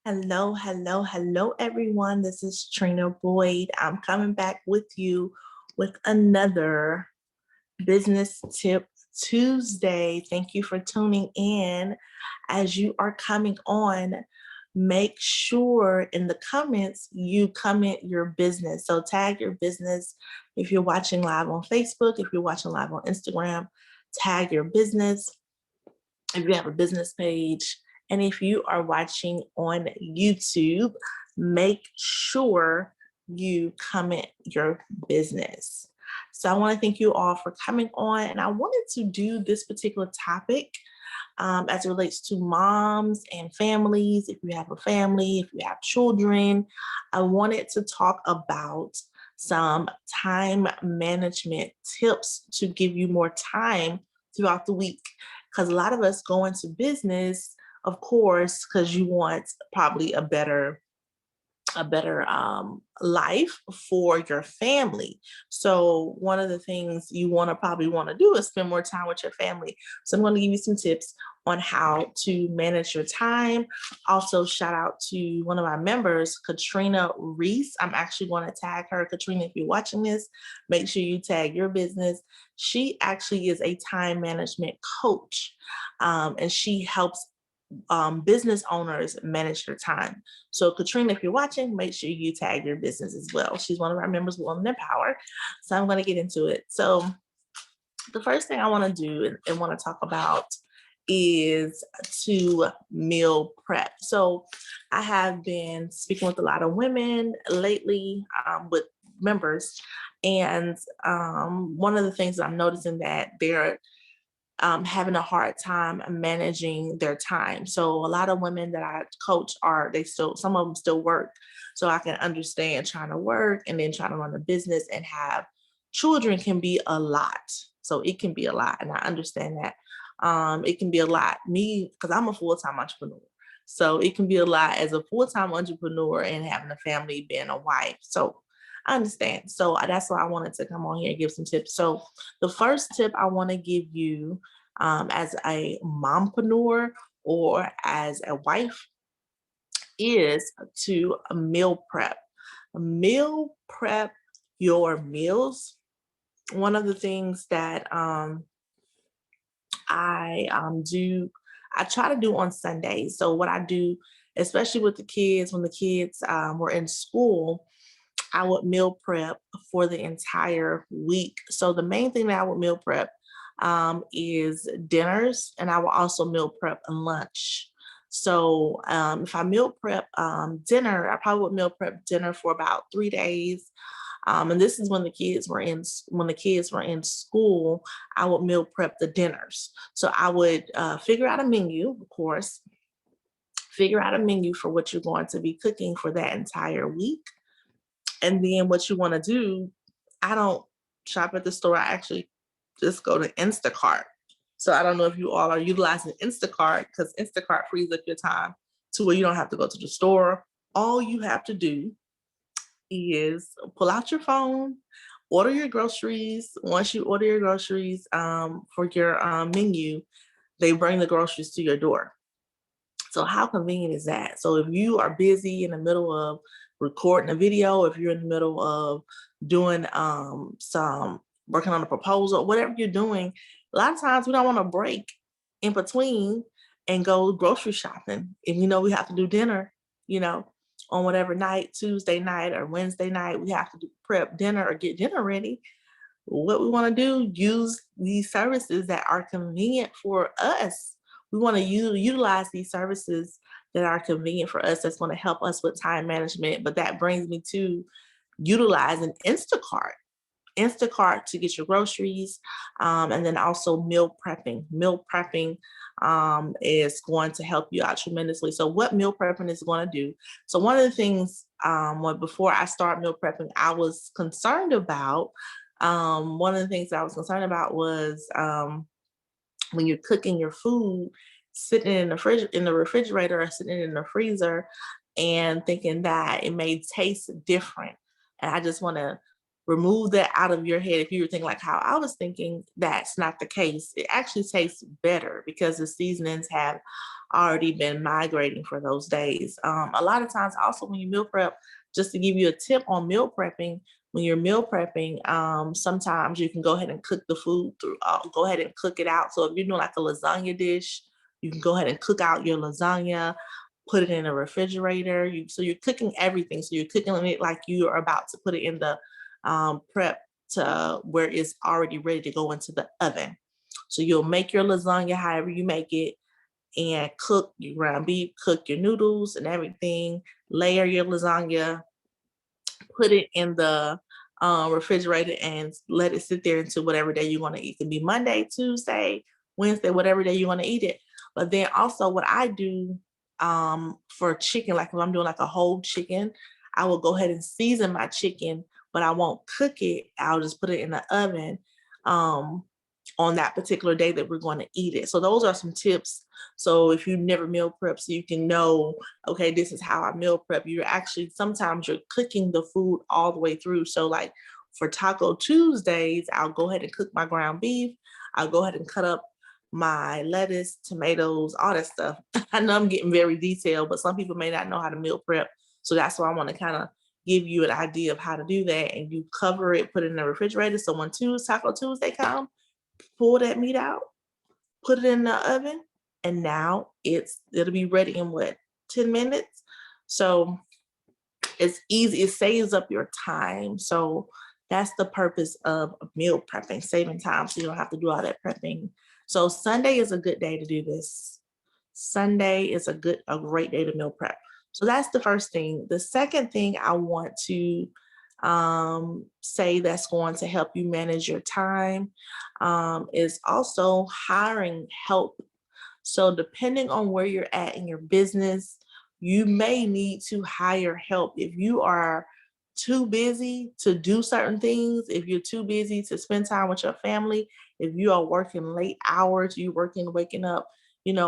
Hello, everyone. This is Trina Boyd. I'm coming back with you with another Business Tip Tuesday. Thank you for tuning in. As you are coming on, make sure in the comments you comment your business. So tag your business if you're watching live on Facebook, if you're watching live on Instagram, tag your business if you have a business page. And if you are watching on YouTube, make sure you comment your business. So I want to thank you all for coming on. And I wanted to do this particular topic as it relates to moms and families. If you have a family, if you have children, I wanted to talk about some time management tips to give you more time throughout the week. Because a lot of us go into business, of course, because you want probably a better life for your family. So one of the things you probably want to do is spend more time with your family. So I'm going to give you some tips on how to manage your time. Also, shout out to one of our members, Katrina Reese. I'm actually going to tag her. Katrina, if you're watching this, make sure you tag your business. She actually is a time management coach, and she helps business owners manage their time. So Katrina, if you're watching, make sure you tag your business as well. She's one of our members, Women in Power. So I'm going to get into it. So the first thing I want to do and want to talk about is to meal prep. So I have been speaking with a lot of women lately with members. And one of the things that I'm noticing that they're having a hard time managing their time. So a lot of women that I coach some of them still work. So I can understand trying to work and then trying to run a business and have children can be a lot. So it can be a lot. And I understand that. It can be a lot. Me, because I'm a full-time entrepreneur. So it can be a lot as a full-time entrepreneur and having a family, being a wife. So I understand. So that's why I wanted to come on here and give some tips. So the first tip I want to give you as a mompreneur or as a wife is to meal prep. Meal prep your meals. One of the things that I try to do on Sundays. So what I do, especially with the kids, when the kids were in school, I would meal prep for the entire week. So the main thing that I would meal prep is dinners, and I will also meal prep lunch. So if I meal prep dinner, I probably would meal prep dinner for about 3 days. And this is when the kids were in school. I would meal prep the dinners. So I would figure out a menu, of course, figure out a menu for what you're going to be cooking for that entire week. And then what you want to do, I don't shop at the store. I actually just go to Instacart. So I don't know if you all are utilizing Instacart, because Instacart frees up your time to where you don't have to go to the store. All you have to do is pull out your phone, order your groceries. Once you order your groceries for your menu, they bring the groceries to your door. So how convenient is that? So if you are busy in the middle of recording a video, if you're in the middle of doing some working on a proposal, whatever you're doing, a lot of times we don't want to break in between and go grocery shopping. If we have to do dinner, on whatever night, Tuesday night or Wednesday night, we have to prep dinner or get dinner ready. What we want to do, use these services that are convenient for us. We want to utilize these services that are convenient for us, that's going to help us with time management. But that brings me to utilizing Instacart to get your groceries, and then also meal prepping. Meal prepping is going to help you out tremendously. So what meal prepping is going to do, so one of the things before I start meal prepping, I was concerned about, one of the things I was concerned about was when you're cooking your food, sitting in the refrigerator or sitting in the freezer and thinking that it may taste different. And I just want to remove that out of your head. If you were thinking like how I was thinking, that's not the case. It actually tastes better because the seasonings have already been migrating for those days. A lot of times, also when you meal prep, just to give you a tip on meal prepping, when you're meal prepping, sometimes you can go ahead and cook the food through, go ahead and cook it out. So if you're doing like a lasagna dish, you can go ahead and cook out your lasagna, put it in a refrigerator. So you're cooking everything. So you're cooking it like you are about to put it in the prep to where it's already ready to go into the oven. So you'll make your lasagna however you make it and cook your ground beef, cook your noodles and everything, layer your lasagna, put it in the refrigerator and let it sit there until whatever day you want to eat. It can be Monday, Tuesday, Wednesday, whatever day you want to eat it. But then also what I do for chicken, like if I'm doing like a whole chicken, I will go ahead and season my chicken, but I won't cook it. I'll just put it in the oven on that particular day that we're going to eat it. So those are some tips. So if you never meal prep, so you can know, okay, this is how I meal prep. You're actually, sometimes you're cooking the food all the way through. So like for Taco Tuesdays, I'll go ahead and cook my ground beef. I'll go ahead and cut up my lettuce, tomatoes, all that stuff. I know I'm getting very detailed, but some people may not know how to meal prep. So that's why I want to kind of give you an idea of how to do that. And you cover it, put it in the refrigerator. So when Taco Tuesday comes, pull that meat out, put it in the oven, and now it'll be ready in what, 10 minutes? So it's easy, it saves up your time. So that's the purpose of meal prepping, saving time so you don't have to do all that prepping. So Sunday is a good day to do this. Sunday is a great day to meal prep. So that's the first thing. The second thing I want to say that's going to help you manage your time is also hiring help. So depending on where you're at in your business, you may need to hire help. If you are too busy to do certain things, if you're too busy to spend time with your family, if you are working late hours, waking up,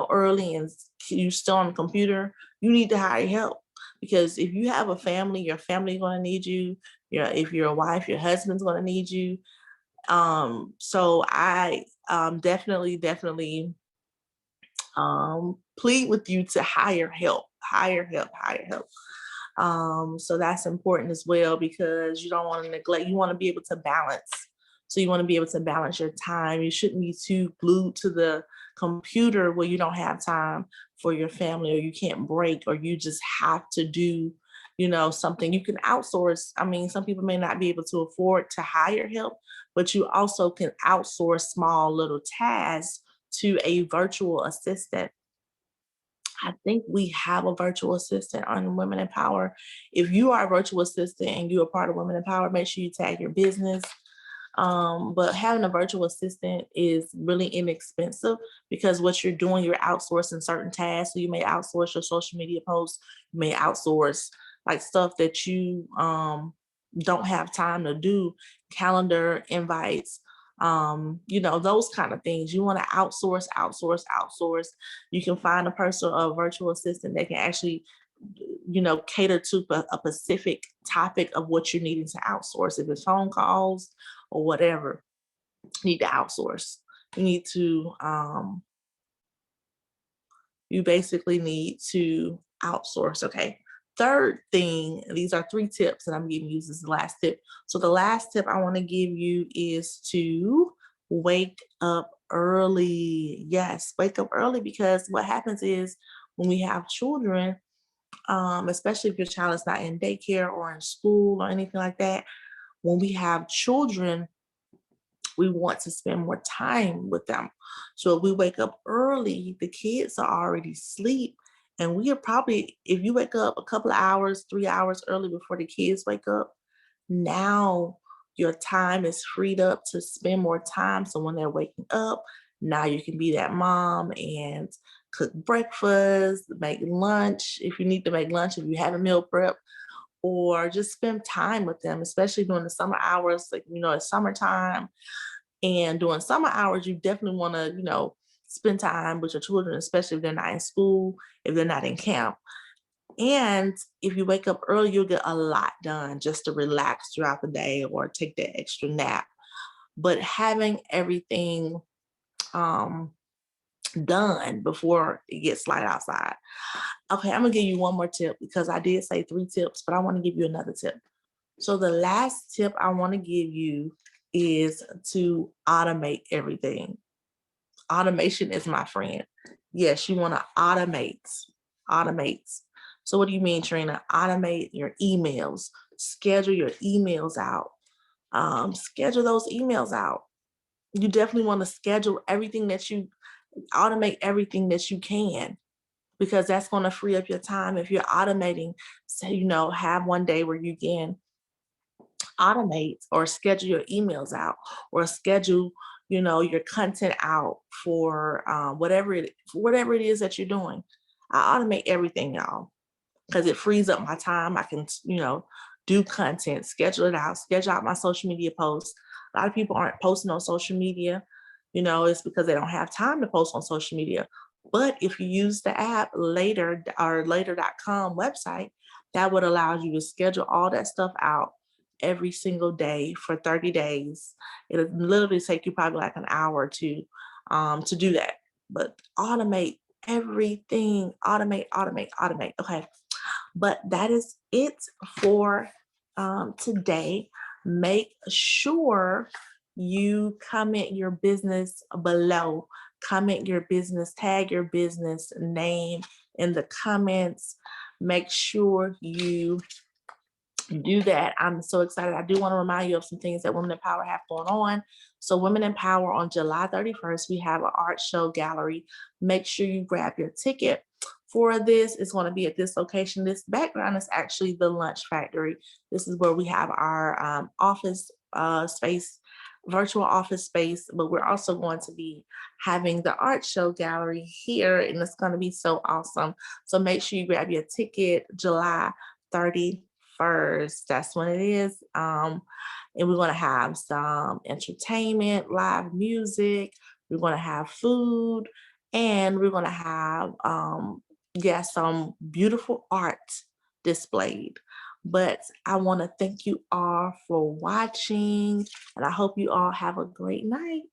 early and you still on the computer, you need to hire help. Because if you have a family, your family's going to need you. If you're a wife, your husband's going to need you. So I definitely plead with you to hire help, hire help, hire help. So that's important as well because you don't want to neglect, you want to be able to balance. So you want to be able to balance your time. You shouldn't be too glued to the computer where you don't have time for your family or you can't break or you just have to do, something you can outsource. I mean, some people may not be able to afford to hire help, but you also can outsource small little tasks to a virtual assistant. I think we have a virtual assistant on Women in Power. If you are a virtual assistant and you're a part of Women in Power, make sure you tag your business. But having a virtual assistant is really inexpensive because what you're doing, you're outsourcing certain tasks. So you may outsource your social media posts, you may outsource like stuff that you don't have time to do, calendar invites, those kind of things. You want to outsource. You can find a person, a virtual assistant that can actually, cater to a specific topic of what you're needing to outsource. If it's phone calls or whatever, you need to outsource. You need to, you basically need to outsource. Okay. Third thing, these are 3 tips and I'm giving you, this is the last tip. So the last tip I want to give you is to wake up early. Yes, wake up early because what happens is when we have children, especially if your child is not in daycare or in school or anything like that, when we have children, we want to spend more time with them. So if we wake up early, the kids are already asleep. And we are probably, if you wake up a couple of hours, 3 hours early before the kids wake up, now your time is freed up to spend more time. So when they're waking up, now you can be that mom and cook breakfast, make lunch. If you need to make lunch, if you have a meal prep, or just spend time with them, especially during the summer hours, like, it's summertime. And during summer hours, you definitely want to, spend time with your children, especially if they're not in school, if they're not in camp. And if you wake up early, you'll get a lot done just to relax throughout the day or take that extra nap. But having everything um, done before it gets light outside. Okay, I'm gonna give you one more tip because I did say 3 tips, but I want to give you another tip. So the last tip I want to give you is to automate everything. Automation is my friend. Yes, you want to automate. So what do you mean, Trina? Automate your emails, schedule your emails out. Schedule those emails out. You definitely want to schedule everything that you automate everything that you can because that's going to free up your time. If you're automating, say, have one day where you can automate or schedule your emails out or schedule your content out for whatever it is that you're doing. I automate everything, y'all, because it frees up my time. I can do content, schedule it out, schedule out my social media posts. A lot of people aren't posting on social media. It's because they don't have time to post on social media. But if you use the app later or later.com website, that would allow you to schedule all that stuff out every single day for 30 days. It'll literally take you probably like an hour or two to do that. But automate everything, automate. Okay. But that is it for today. Make sure you comment your business below. Comment your business, tag your business name in the comments. Make sure you do that. I'm so excited. I do want to remind you of some things that Women in Power have going on. So Women in Power on July 31st, we have an art show gallery. Make sure you grab your ticket for this. It's going to be at this location. This background is actually the Lunch Factory. This is where we have our office space, virtual office space, but we're also going to be having the art show gallery here, and it's going to be so awesome. So make sure you grab your ticket July 31st. That's when it is. And we're going to have some entertainment, live music. We're going to have food, and we're going to have, some beautiful art displayed. But I want to thank you all for watching, and I hope you all have a great night.